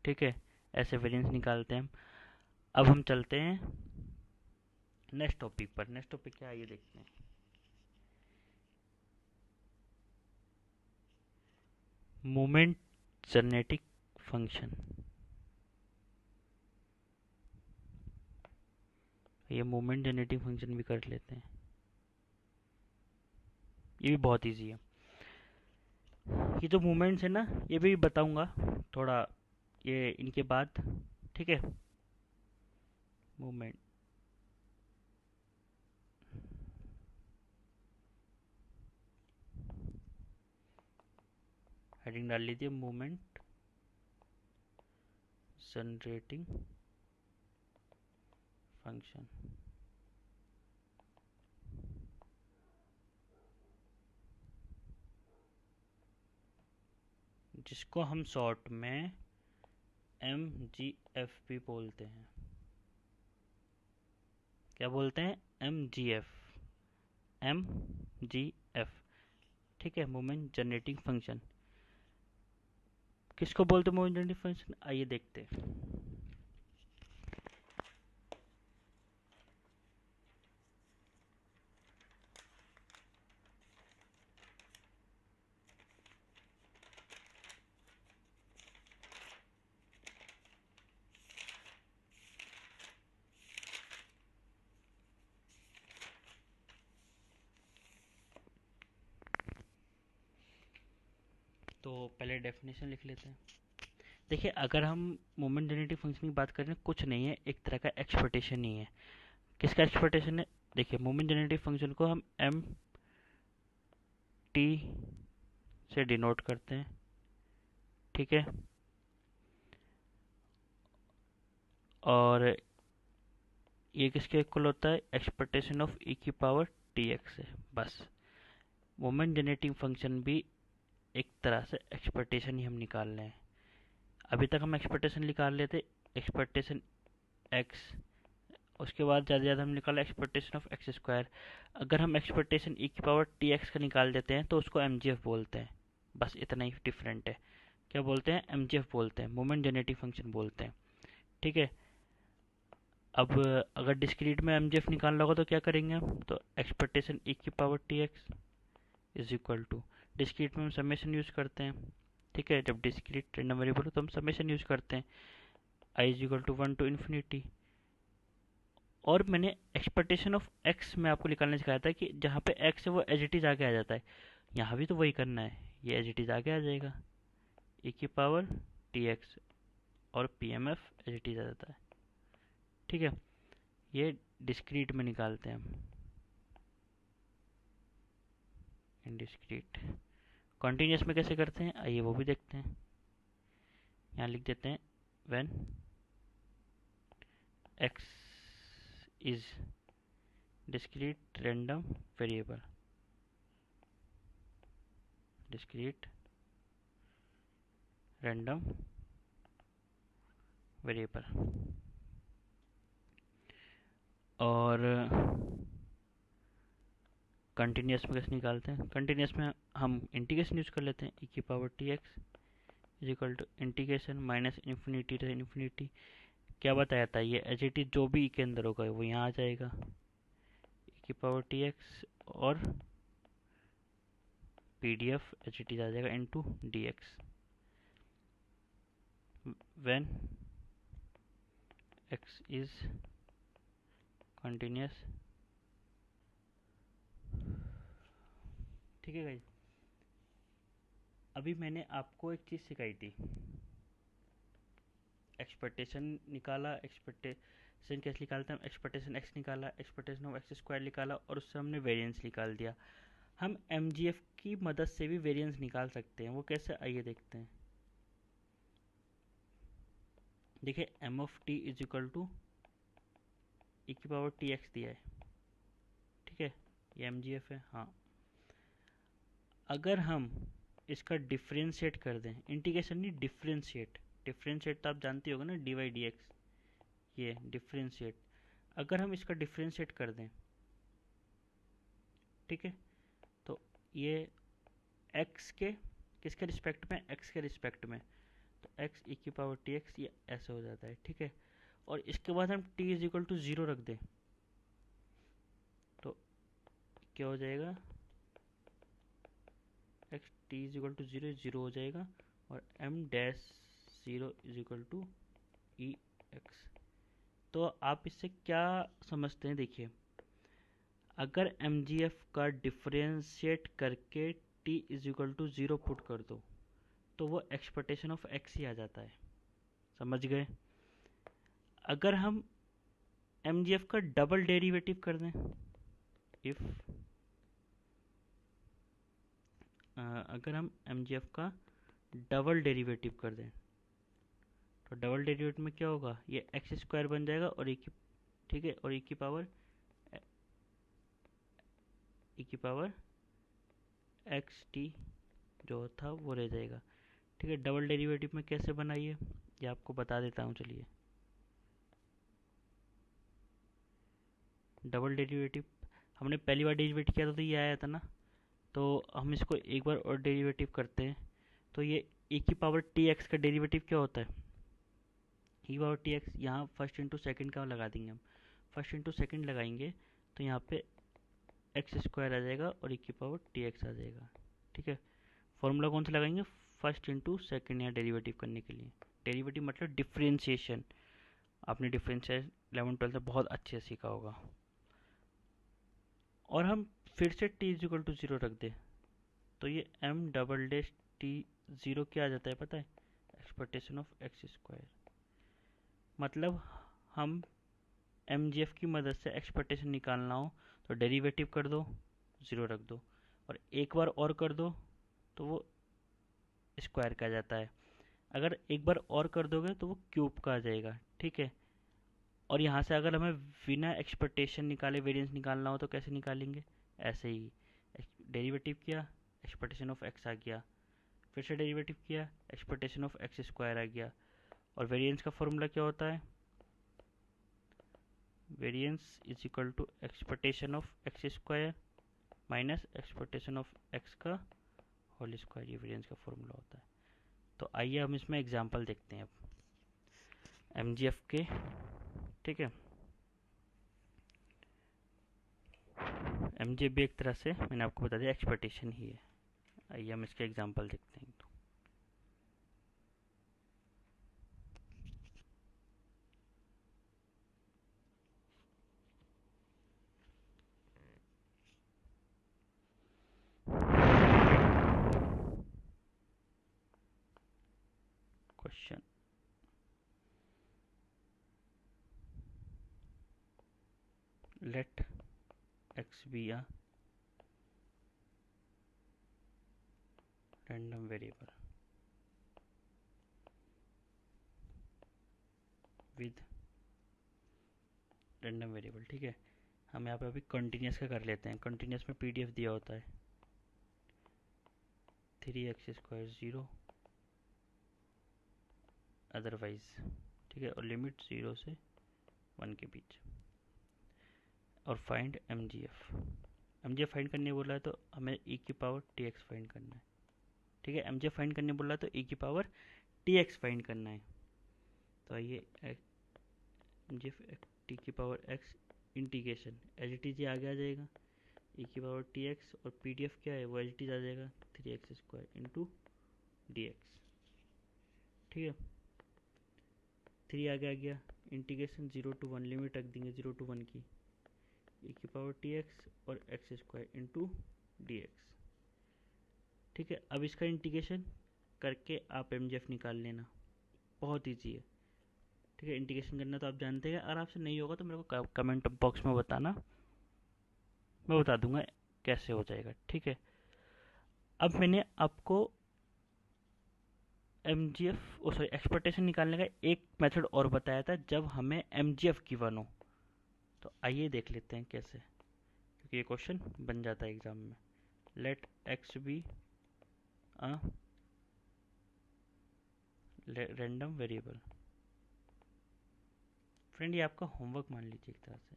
ठीक है। ऐसे वेरिएंस निकालते हैं हम। अब हम चलते हैं नेक्स्ट टॉपिक पर। नेक्स्ट टॉपिक क्या है ये देखते हैं। Moment genetic function. ये मोमेंट जेनेटिक फंक्शन भी कर लेते हैं, ये भी बहुत इजी है। ये जो मूवमेंट्स है ना, ये भी बताऊंगा थोड़ा ये इनके बाद, ठीक है। मूवमेंट, हेडिंग डाल लीजिए, मूवमेंट जनरेटिंग फंक्शन। जिसको हम शॉर्ट में MGF भी बोलते हैं। क्या बोलते हैं, MGF, MGF, ठीक है, मोमेंट जनरेटिंग फंक्शन। किसको बोलते हैं मोमेंट जनरेटिंग फंक्शन, आइए देखते हैं। तो पहले डेफिनेशन लिख लेते हैं। देखिए, अगर हम मोमेंट जनरेटिंग फंक्शन की बात करें, कुछ नहीं है, एक तरह का एक्सपेक्टेशन ही है। किसका एक्सपेक्टेशन है, देखिए, मोमेंट जनरेटिंग फंक्शन को हम एम टी से डिनोट करते हैं, ठीक है। और ये किसके इक्वल होता है, एक्सपेक्टेशन ऑफ ई की पावर टी एक्स से, बस। मोमेंट जनरेटिंग फंक्शन भी एक तरह से एक्सपेक्टेशन ही हम निकाल रहे हैं। अभी तक हम एक्सपेक्टेशन निकाल लेते, एक्सपेक्टेशन एक्स, उसके बाद ज़्यादा से ज़्यादा हम निकाला एक्सपेक्टेशन ऑफ एक्स स्क्वायर। अगर हम एक्सपेक्टेशन ई की पावर टी एक्स का निकाल देते हैं तो उसको एम जी एफ बोलते हैं, बस इतना ही डिफरेंट है। क्या बोलते हैं, एम जी एफ बोलते हैं, मोमेंट जेनेटिक फंक्शन बोलते हैं, ठीक है। अब अगर डिस्क्रीट में एम जी एफ निकालना होगा तो क्या करेंगे हम, तो एक्सपेक्टेशन ई की power t x is equal to, discrete में हम समेशन यूज़ करते हैं, ठीक है। जब डिस्क्रीट रैंडम वेरिएबल हो तो हम समेशन यूज़ करते हैं, i is equal to 1 to infinity. और मैंने एक्सपेक्टेशन ऑफ एक्स में आपको निकालने सिखाया था कि जहाँ पे एक्स है वो एज इट इज आगे आ जाता है। यहाँ भी तो वही करना है, ये एज इट इज आगे आ जाएगा, ई की पावर टी एक्स, और P M F as it is आ जाता है, ठीक है। ये डिस्क्रीट में निकालते हैं हम, इन डिस्क्रीट। कॉन्टीन्यूस में कैसे करते हैं, आइए वो भी देखते हैं। यहाँ लिख देते हैं, when x is discrete random variable, discrete random variable. और कंटिन्यूस में कैसे निकालते हैं, कंटिन्यूस में हम इंटीग्रेशन यूज कर लेते हैं, ई की power t x is equal to integration minus infinity से इन्फिनिटी। क्या बताया था, ये एच टी जो भी ई के अंदर होगा वो यहाँ आ जाएगा, ई की पावर टी एक्स, और P D F h t आ जाएगा into d x, when x is continuous, ठीक है गाइस। अभी मैंने आपको एक चीज़ सिखाई थी, एक्सपेक्टेशन निकाला, एक्सपेक्टेशन कैसे निकालते हैं, एक्सपेक्टेशन एक्स निकाला, एक्सपेक्टेशन ऑफ एक्स स्क्वायर निकाला, और उससे हमने वेरिएंस निकाल दिया। हम एम की मदद से भी वेरिएंस निकाल सकते हैं। वो कैसे, आइए देखते हैं। देखिए M of t is equal to e की पावर टी एक्स दिया है, ठीक है, ये एम है। हाँ, अगर हम इसका डिफ्रेंशिएट कर दें, इंटीग्रेशन नहीं, डिफ्रेंशिएट, डिफ्रेंशिएट तो आप जानते होगे ना, डी वाई डी एक्स, ये डिफ्रेंशिएट। अगर हम इसका डिफ्रेंशिएट कर दें, ठीक है, तो ये एक्स के किसके रिस्पेक्ट में, एक्स के रिस्पेक्ट में, तो एक्स ई की पावर टी एक्स, ये ऐसे हो जाता है, ठीक है। और इसके बाद हम t is equal to zero रख दें तो क्या हो जाएगा, x t is equal to zero, zero हो जाएगा, और m dash zero is equal to e x. तो आप इससे क्या समझते हैं, देखिए अगर एम का डिफ्रेंशिएट करके t is equal to zero put कर दो तो वो एक्सपेक्टेशन ऑफ एक्स ही आ जाता है, समझ गए। अगर हम एम का डबल डेरिवेटिव कर दें, इफ अगर हम एम का डबल डेरिवेटिव कर दें तो डबल डेरिवेटिव में क्या होगा, ये एक्स स्क्वायर बन जाएगा और एक, ठीक है, और ई की पावर एक्स टी जो था वो रह जाएगा, ठीक है। डबल डेरिवेटिव में कैसे बनाइए ये आपको बता देता हूँ, चलिए। डबल डेरिवेटिव हमने पहली बार डेरिवेटिव किया था तो ये आया था ना, तो हम इसको एक बार और डेरिवेटिव करते हैं। तो ये e की पावर टी एक्स का डेरिवेटिव क्या होता है, ई पावर टी एक्स, यहाँ फर्स्ट इंटू सेकेंड का लगा देंगे हम, फर्स्ट इंटू सेकेंड लगाएंगे तो यहाँ पे एक्स स्क्वायर आ जाएगा और ई की पावर टी एक्स आ जाएगा, ठीक है। फॉर्मूला कौन सा लगाएंगे, फर्स्ट इंटू सेकेंड, यहाँ डेरिवेटिव करने के लिए। डेरिवेटिव मतलब डिफ्रेंशिएशन, आपने डिफ्रेंशिएशन 11-12 में बहुत अच्छे से सीखा होगा। और हम फिर से t is equal to zero रख दें तो ये m double dash t zero क्या आ जाता है पता है, एक्सपेक्टेशन ऑफ एक्स स्क्वायर। मतलब हम एम की मदद से एक्सपेक्टेशन निकालना हो तो डेरिवेटिव कर दो, ज़ीरो रख दो, और एक बार और कर दो तो वो स्क्वायर का आ जाता है। अगर एक बार और कर दोगे तो वो क्यूब का आ जाएगा, ठीक है। और यहाँ से अगर हमें बिना एक्सपेक्टेशन निकाले वेरिएंस निकालना हो तो कैसे निकालेंगे, ऐसे ही डेरिवेटिव किया, एक्सपेक्टेशन ऑफ एक्स आ गया, फिर से डेरिवेटिव किया, एक्सपेक्टेशन ऑफ एक्स स्क्वायर आ गया। और वेरिएंस का फॉर्मूला क्या होता है, variance is equal to expectation of x square minus expectation of x का होल स्क्वायर, ये वेरिएंस का फॉर्मूला होता है। तो आइए हम इसमें एग्जांपल देखते हैं अब एम के, ठीक है। एम भी एक तरह से मैंने आपको बता दिया एक्सपेक्टेशन ही है। आइए हम इसके एग्जांपल देखते हैं। तो question, let x be a random variable with random variable, ठीक है। हम यहाँ पे अभी कंटिन्यूस का कर लेते हैं। कंटिन्यूस में पीडीएफ दिया होता है 3x स्क्वायर 0 अदरवाइज, ठीक है, और लिमिट 0 से 1 के बीच। और फाइंड एम फाइंड करने बोला है तो हमें ई की पावर टी एक्स फाइंड करना है, ठीक है। एम फाइंड करने बोला है तो ई की पावर टी एक्स फाइंड करना है। तो आइए एम टी की power x integration as it is आगे आ जाएगा, ई की पावर टी एक्स, और पी डी एफ क्या है वो एज इट इज आ जाएगा 3x square into d x, ठीक है। 3 आगे आ गया, इंटीग्रेशन 0 to 1, लिमिट रख देंगे 0 to 1 की, ई की पावर टी एक्स और x square into d x, ठीक है। अब इसका इंटीग्रेशन करके आप एम निकाल लेना, बहुत ईजी है, ठीक है। इंटीग्रेशन करना तो आप जानते हैं, अगर आपसे नहीं होगा तो मेरे को कमेंट बॉक्स में बताना, मैं बता दूंगा कैसे हो जाएगा। ठीक है, अब मैंने आपको एक्सपेक्टेशन निकालने का एक मेथड और बताया था जब हमें MGF गिवन हो। तो आइए देख लेते हैं कैसे, क्योंकि ये क्वेश्चन बन जाता है एग्जाम में। Let x be a random variable. Friend, ये आपका होमवर्क मान लीजिए एक तरह से,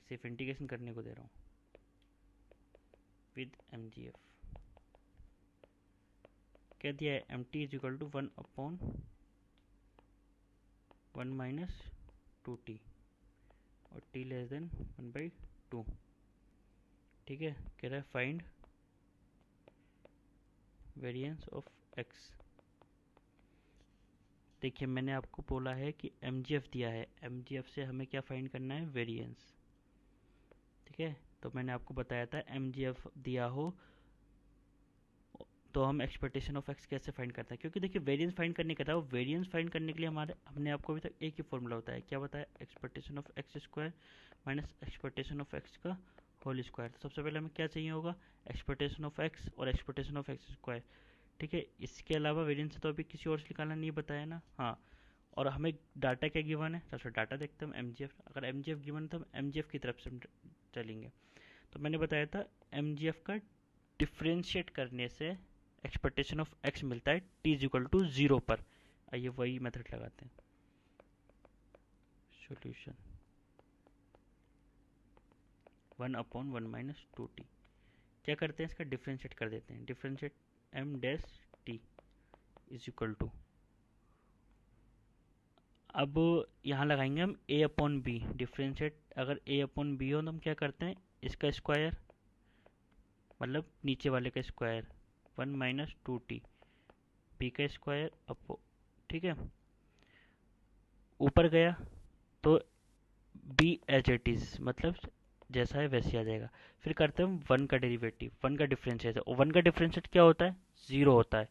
सिर्फ इंटीग्रेशन करने को दे रहा हूँ विद MGF। क्या दिया है, m t is equal to 1/1 minus 2t और t लेस देन 1/2। ठीक है, कह रहा है फाइंड वेरिएंस ऑफ x। देखिए, मैंने आपको बोला है कि MGF दिया है, MGF से हमें क्या फाइंड करना है, वेरिएंस। ठीक है, तो मैंने आपको बताया था MGF दिया हो तो हम एक्सपेक्टेशन ऑफ x कैसे फाइंड करते हैं, क्योंकि देखिए वेरिएंस फाइंड करने का था, वो वेरिएंस फाइंड करने के लिए हमने आपको अभी तक एक ही फॉर्मूला बताया, क्या बताया, expectation of x square minus expectation of x का होल स्क्वायर। तो सबसे पहले हमें क्या चाहिए होगा, एक्सपेक्टेशन ऑफ x और एक्सपेक्टेशन ऑफ x स्क्वायर। ठीक है, इसके अलावा वेरिएंस तो अभी किसी और से निकालना नहीं बताया ना। हाँ, और हमें डाटा क्या गिवन है, सबसे डाटा देखते हैं हम, MGF। अगर MGF गिवन है तो हम MGF की तरफ से चलेंगे। तो मैंने बताया था MGF का डिफ्रेंशिएट करने से एक्सपेक्टेशन ऑफ x मिलता है t इज इक्वल टू 0 पर। आइए वही मेथड लगाते हैं। Solution 1/1 minus 2t। क्या करते हैं, इसका डिफ्रेंशिएट कर देते हैं। Differentiate m dash t is equal to, अब यहाँ लगाएंगे हम a/b। डिफ्रेंशिएट अगर a/b हो तो हम क्या करते हैं, इसका स्क्वायर मतलब नीचे वाले का स्क्वायर 1 माइनस 2t, b का स्क्वायर अपो। ठीक है, ऊपर गया तो b एच इट इज, मतलब जैसा है वैसे आ जाएगा। फिर करते हैं हम 1 का डेरिवेटिव, 1 का डिफरेंशिएट। और 1 का डिफरेंशिएट क्या होता है, 0 होता है।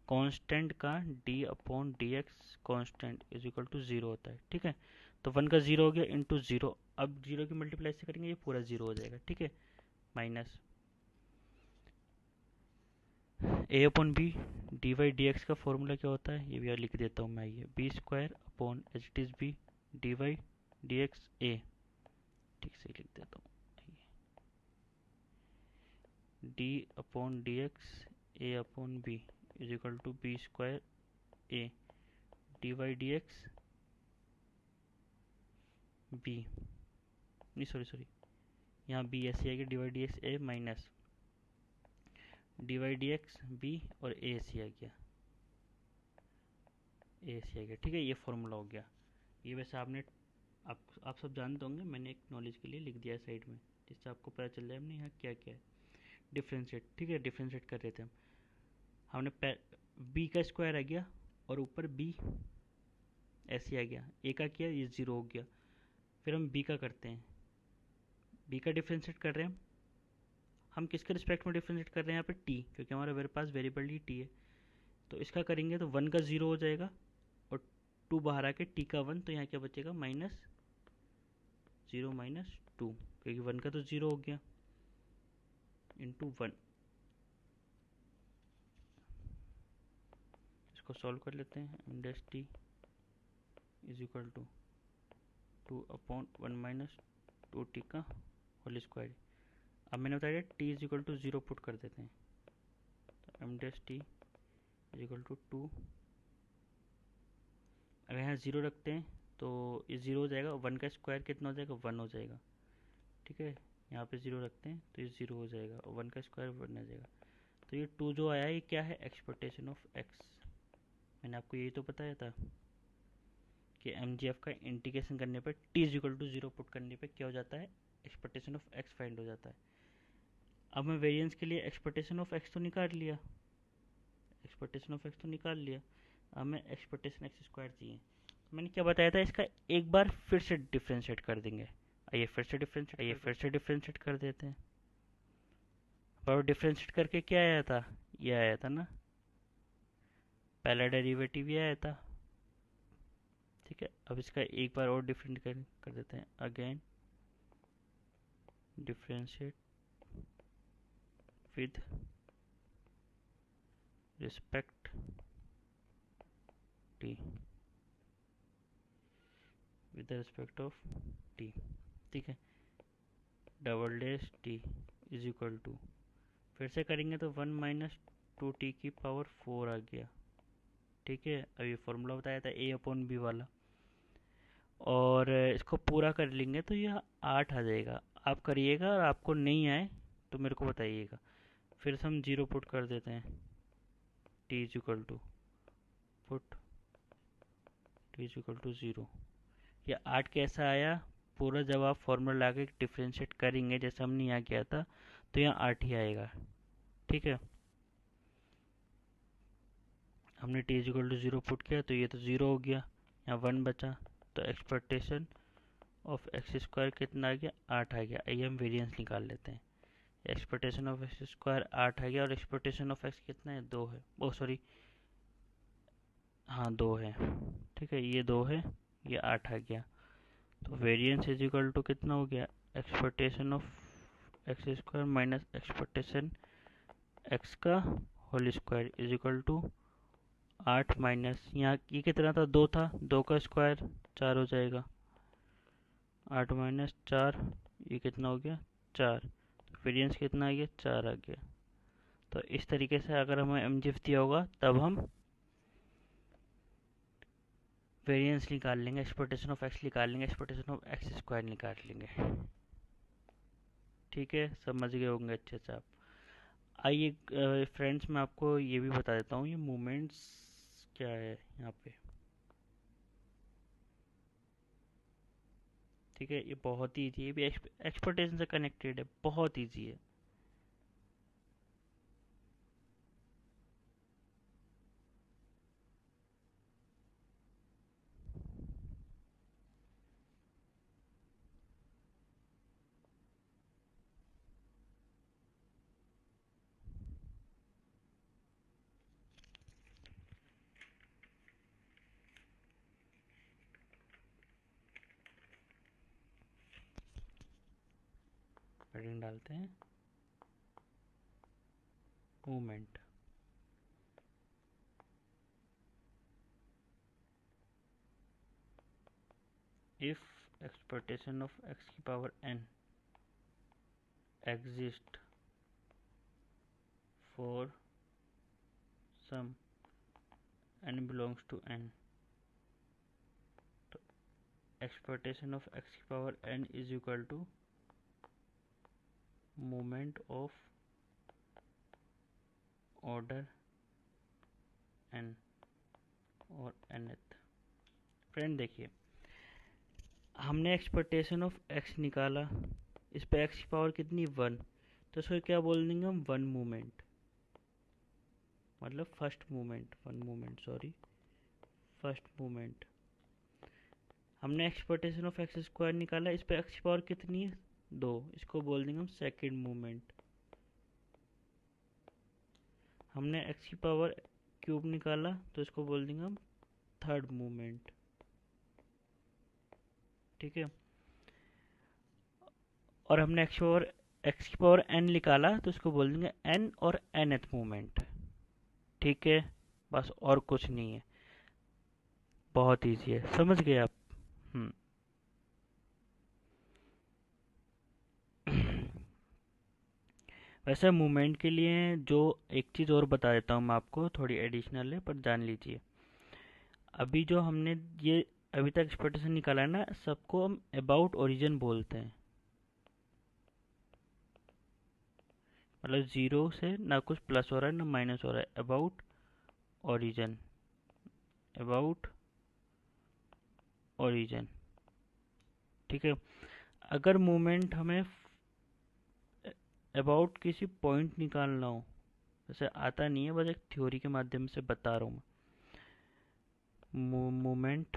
कांस्टेंट का d/dx constant is equal to 0 होता है। ठीक है, तो 1 का 0 हो गया इंटू 0। अब 0 की मल्टीप्लाई से करेंगे, ये पूरा 0 हो जाएगा। ठीक है, माइनस a/b dy/dx का फॉर्मूला क्या होता है, ये भी लिख देता हूँ मैं। ये b square upon h it is b dy/dx a, ठीक से लिख देता हूँ, d/dx a/b is equal to b square a dy/dx b, नहीं सॉरी, यहाँ b ऐसे आएगा, dy/dx a minus dy/dx b और a ऐसे आ गया, a ऐसे आ गया। ठीक है, ये फॉर्मूला हो गया। ये वैसे आप सब जानते होंगे, मैंने एक नॉलेज के लिए लिख दिया है साइड में, जिससे आपको पता चल जाए हमने यहाँ क्या क्या है। डिफ्रेंशिएट, ठीक है, डिफ्रेंशिएट कर रहे थे हमने b का स्क्वायर आ गया और ऊपर b ऐसे आ गया, a का किया, ये 0 हो गया। फिर हम b का करते हैं, b का डिफ्रेंशिएट कर रहे हैं हम किसके रिस्पेक्ट में डिफ्रेंशिएट कर रहे हैं यहाँ पे, t, क्योंकि हमारे मेरे पास वेरिएबल ही t है। तो इसका करेंगे तो 1 का 0 हो जाएगा और 2 बाहर आके t का 1, तो यहाँ क्या बचेगा, माइनस 0 माइनस 2, क्योंकि 1 का तो 0 हो गया इंटू 1। इसको सॉल्व कर लेते हैं, m dash t is equal to 2/1 minus 2t का होल स्क्वायर। अब मैंने बताया t is equal to 0 put कर देते हैं, तो m dash t is equal to 2। अगर यहाँ 0 रखते हैं तो ये 0 हो जाएगा, 1 का स्क्वायर कितना हो जाएगा, 1 हो जाएगा। ठीक है, यहाँ पे 0 रखते हैं तो ये 0 हो जाएगा और 1 का स्क्वायर 1 आ जाएगा। तो ये 2 जो आया है ये क्या है, एक्सपेक्टेशन ऑफ x। मैंने आपको यही तो बताया था कि MGF का इंटीग्रेशन करने पर t is equal to 0 put करने पर क्या हो जाता है, एक्सपेक्टेशन ऑफ x फाइंड हो जाता है। अब मैं वेरिएंस के लिए एक्सपेक्टेशन ऑफ x तो निकाल लिया, अब मैं एक्सपेक्टेशन x स्क्वायर चाहिए। तो मैंने क्या बताया था, इसका एक बार फिर से डिफ्रेंशिएट कर देंगे। आइए फिर से डिफ्रेंशिएट कर देते हैं। और डिफ्रेंशिएट करके क्या आया था, ये आया था ना, पहला डेरिवेटिव ये आया था। ठीक है, अब इसका एक बार और डिफरेंट कर देते हैं, again differentiate with respect t, with respect of t. ठीक है, double dash t is equal to, फिर से करेंगे तो 1 - 2t⁴ आ गया। ठीक है, अभी फॉर्मूला बताया था a/b वाला, और इसको पूरा कर लेंगे तो यह 8 आ जाएगा। आप करिएगा, और आपको नहीं आए तो मेरे को बताइएगा। फिर से हम 0 पुट कर देते हैं, t is equal to, put t is equal to 0। यह 8 कैसा आया? पूरा जब आप फॉर्मूला ला के डिफ्रेंशिएट करेंगे जैसे हमने यहाँ किया था, तो यहाँ 8 ही आएगा। ठीक है, हमने t is equal to 0 put किया तो ये तो 0 हो गया, यहाँ 1 बचा, तो एक्सपेक्टेशन ऑफ एक्स स्क्वायर कितना आ गया? 8 आ गया। आइए हम वेरिएंस निकाल लेते हैं। एक्सपेक्टेशन ऑफ एक्स स्क्वायर 8 आ गया, और एक्सपेक्टेशन ऑफ एक्स कितना है? 2 है। ओ सॉरी, हाँ 2 है। ठीक है, ये 2 है, ये 8 आ गया। तो वेरिएंस इज इक्वल टू कितना हो गया? Expectation of x square minus expectation x का whole square is equal to 8 minus, यहाँ ये कितना था? 2 था, 2 का स्क्वायर 4 हो जाएगा। 8 माइनस 4, ये कितना हो गया? 4। वेरिएंस कितना आ गया? 4 आ गया। तो इस तरीके से अगर हमें एमजीएफ दिया होगा तब हम वेरिएंस निकाल लेंगे, एक्सपेक्टेशन ऑफ एक्स निकाल लेंगे, एक्सपेक्टेशन ऑफ एक्स स्क्वायर निकाल लेंगे। ठीक है, समझ गए होंगे अच्छे से आप। आइए फ्रेंड्स, मैं आपको ये भी बता देता हूँ ये मोमेंट्स क्या है यहाँ पे। ठीक है, ये बहुत ही ईजी है, ये भी एक्सपेक्टेशन से कनेक्टेड है, बहुत ईजी है। हेडिंग डालते हैं, movement. If expectation of x की power n exist for some n belongs to n, तो एक्सपेक्टेशन ऑफ एक्स की power n is equal to moment of order n और nth। फ्रेंड देखिए, हमने एक्सपेक्टेशन ऑफ एक्स निकाला, इस पे x की पावर कितनी? 1, तो इसको क्या बोल देंगे हम? 1 मूवमेंट, मतलब first movement, 1 movement sorry, first movement. हमने एक्सपेक्टेशन ऑफ एक्स स्क्वायर निकाला, इस पे एक्स की पावर कितनी है? 2, इसको बोल देंगे हम सेकेंड मूवमेंट। हमने एक्स की पावर क्यूब निकाला, तो इसको बोल देंगे हम थर्ड मूवमेंट। ठीक है, और हमने एक्स की पावर एन निकाला, तो इसको बोल देंगे एन और nth मूवमेंट। ठीक है, बस और कुछ नहीं है, बहुत इजी है, समझ गए आप? वैसे मूवमेंट के लिए जो एक चीज़ और बता देता हूँ मैं आपको, थोड़ी एडिशनल है पर जान लीजिए। अभी जो हमने ये अभी तक एक्सपेक्टेशन निकाला है ना, सबको हम अबाउट ओरिजिन बोलते हैं। मतलब 0 से ना कुछ प्लस हो रहा है ना माइनस हो रहा है, अबाउट ओरिजिन, अबाउट ओरिजिन। ठीक है, अगर मूवमेंट हमें अबाउट किसी पॉइंट निकालना हो, वैसे आता नहीं है, बस एक थ्योरी के माध्यम से बता रहा हूँ मैं। Movement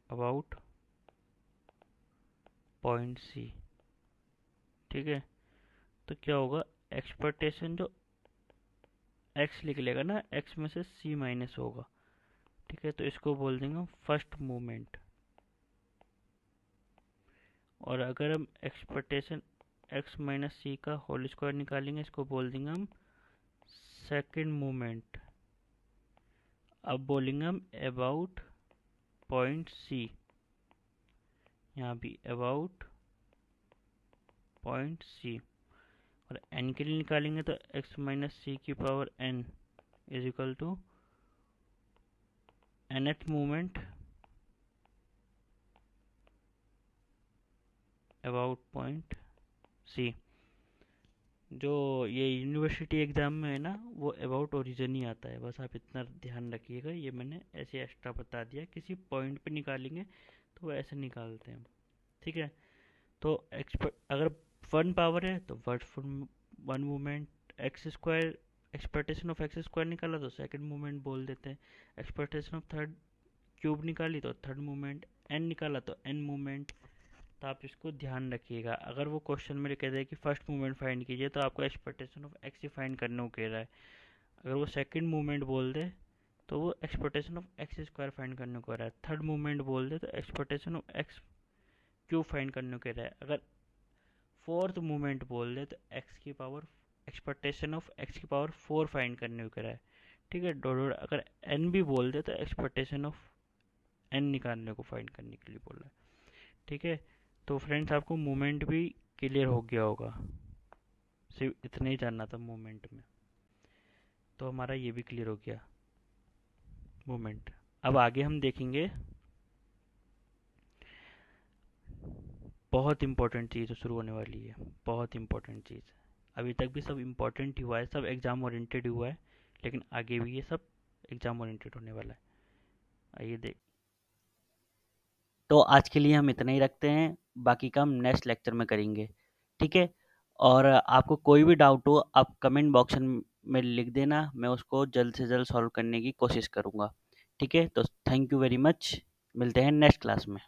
about point c. ठीक है, तो क्या होगा? एक्सपेक्टेशन जो एक्स लिख लेगा ना, एक्स में से सी माइनस होगा। ठीक है, तो इसको बोल देंगे फर्स्ट मूवमेंट। और अगर हम एक्सपेक्टेशन एक्स माइनस सी का होल स्क्वायर निकालेंगे, इसको बोल देंगे हम सेकंड मोमेंट। अब बोलेंगे हम अबाउट पॉइंट सी, यहाँ भी अबाउट पॉइंट सी। और एन के लिए निकालेंगे तो एक्स माइनस सी की power n is equal to nth moment about point c. जो ये यूनिवर्सिटी एग्ज़ाम में है ना, वो अबाउट ओरिजिन ही आता है, बस आप इतना ध्यान रखिएगा। ये मैंने ऐसे एक्स्ट्रा बता दिया, किसी पॉइंट पे निकालेंगे तो वो ऐसे निकालते हैं, ठीक है। तो अगर वन पावर है तो one moment x square, expectation of x square निकाला तो सेकंड मोमेंट बोल देते हैं। एक्सपेक्टेशन ऑफ थर्ड क्यूब निकाली तो थर्ड मोमेंट, एन निकाला तो एन मोमेंट। तो आप इसको ध्यान रखिएगा। अगर वो क्वेश्चन मेरे कहते हैं कि फर्स्ट मूवमेंट फाइंड कीजिए, तो आपको expectation of x he find करने को कह रहा है। अगर वो सेकंड मूवमेंट बोल दे तो वो expectation of x square find करने को कह रहा है। थर्ड मूवमेंट बोल दे तो expectation of x cube find करने को कह रहा है। अगर फोर्थ मूवमेंट बोल दे तो एक्स की पावर एक्सपेक्टेशन ऑफ एक्स की पावर 4 फाइंड करने को कह रहा है, ठीक है। डॉट अगर एन भी बोल दे तो एक्सपेक्टेशन ऑफ एन निकालने को फाइंड करने के लिए बोल रहा है, ठीक है। तो फ्रेंड्स आपको मूवमेंट भी क्लियर हो गया होगा, सिर्फ इतना ही जानना था मूवमेंट में। तो हमारा ये भी क्लियर हो गया मूवमेंट। अब आगे हम देखेंगे बहुत इंपॉर्टेंट चीज़ शुरू होने वाली है, बहुत इंपॉर्टेंट चीज़। अभी तक भी सब इंपॉर्टेंट ही हुआ है, सब एग्ज़ाम ओरिएंटेड हुआ है, लेकिन आगे भी ये सब एग्ज़ाम ओरिएंटेड होने वाला है। आइए देख। तो आज के लिए हम इतना ही रखते हैं, बाकी का हम नेक्स्ट लेक्चर में करेंगे, ठीक है। और आपको कोई भी डाउट हो आप कमेंट बॉक्स में लिख देना, मैं उसको जल्द से जल्द सॉल्व करने की कोशिश करूँगा, ठीक है। तो थैंक यू वेरी मच, मिलते हैं नेक्स्ट क्लास में।